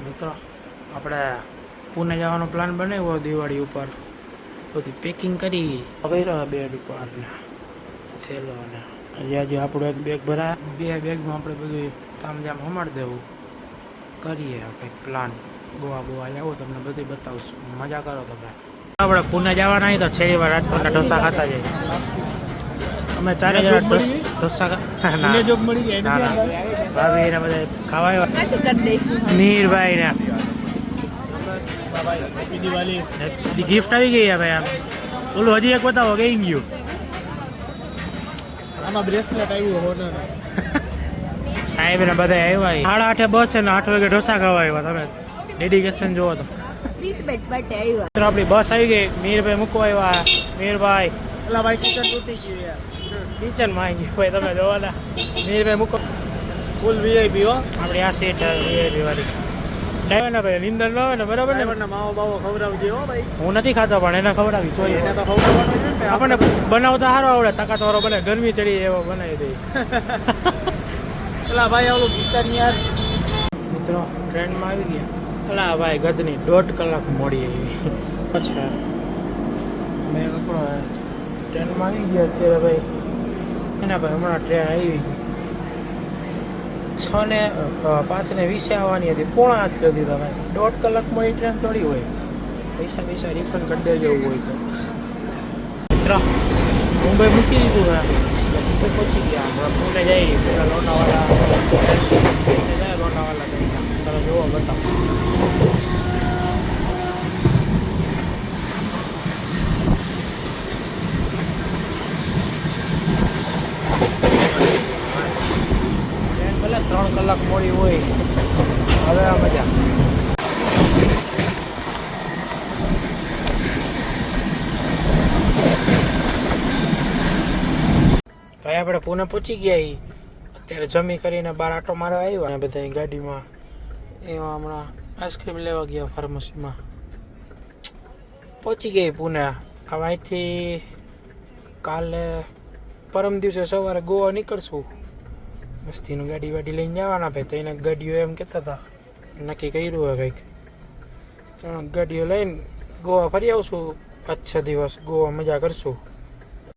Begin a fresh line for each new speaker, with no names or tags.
મિત્રો આપણે પુણે જવાનો પ્લાન બનાવ્યો દિવાળી ઉપર, બધી પેકિંગ કરી કર્યો બેડ ઉપર ને થેલો ને હજી આપણું એક બેગ ભરાય, બે બેગમાં આપણે બધું તામજામ સંભાળી દેવું. કરીએ કંઈક પ્લાન, ગોવા જાવું, તમને બધું બતાવશું, મજા કરો તમે. આપણે પુણે જવાના હોય તો છેલ્લી વાર રાજકોટના ઢોસા ખાતા જઈએ. અમે ચારે જણા ઢોસા ભાભી ને બધા ખાવા આવ્યા. મીરભાઈ ને ગિફ્ટ આવી ગઈ ભાઈ. આમ ઓલું હજી એક બતાવો, કઈ ગયું
આમાં બ્રેસલેટ આવ્યું.
સાહેબ ને બધા આવ્યા. 8:30 બસ છે ને 8 વાગે ઢોસા ખાવા આવ્યા. તમે ડેડિકેશન જોવો તો. આપણી બસ આવી ગઈ. મીરભાઈ મૂકવા આવ્યા. મીરભાઈ
પેલા ભાઈ કિચન તૂટી ગયું યાર.
કિચન માં આવી ગયું ભાઈ, તમે જોવો ને. મીરભાઈ મૂકો
ફૂલ વીઆઈપી હો.
આપણી આ સીટ વીઆઈપી વાળી. ડ્રાઈવર ને ભાઈ નિંદર ન હોય ને, બરાબર ને.
માવો બાવો ખવડાવજે હો ભાઈ.
હું નથી ખાતો પણ એને ખવડાવી જોઈએ.
એને તો ખવડાવવાનું છે ને.
આપણને બનાવતા સારો આવડે, તાકાતવાળો બને. ગરમી ચડી એવો બનાવી દઈએ.
પેલા ભાઈ ઓલું કિચન યાર.
મિત્રો ટ્રેનમાં આવી ગયા. અલા ભાઈ ગદની 1.5 કલાક મોડી આવી. અચ્છા મેં કપડો ટ્રેનમાં આવી ગયા અત્યારે ભાઈ. એના ભાઈ હમણાં ટ્રેન આવી 6:05 આવવાની હતી, 7:45 કરી દીધા ભાઈ. 1.5 કલાકમાં એ ટ્રેન થોડી હોય. પૈસા રિફંડ કરી દેજો એવું હોય તો. મિત્રો મુંબઈ મૂકી દીધું હા, મુંબઈ પહોંચી ગયા. હમણાં પુણે જઈએ, પેલા લોનાવાલા જાય. લોનાવાલા જઈને તમે જોવો બતાવો. ટ્રેન ભલે 3 કલાક મોડી હોય, હવે આ મજા. ભાઈ આપણે પુણે પહોંચી ગયા. અત્યારે જમી કરીને બહાર આટો મારવા આવ્યા ને બધા ગાડીમાં. એમાં હમણાં આઈસ્ક્રીમ લેવા ગયા ફાર્મસીમાં. પહોંચી ગઈ પુણે. હવે અહીંથી કાલે પરમ દિવસે સવારે ગોવા નીકળશું. મસ્તીનું ગાડી વાડી લઈને જવાના ભાઈ. તો એને ગાડીઓ એમ કહેતા હતા, નક્કી કર્યું હોય કંઈક 3 ગાડીઓ લઈને ગોવા ફરી આવશું. 5-6 દિવસ ગોવા મજા કરશું.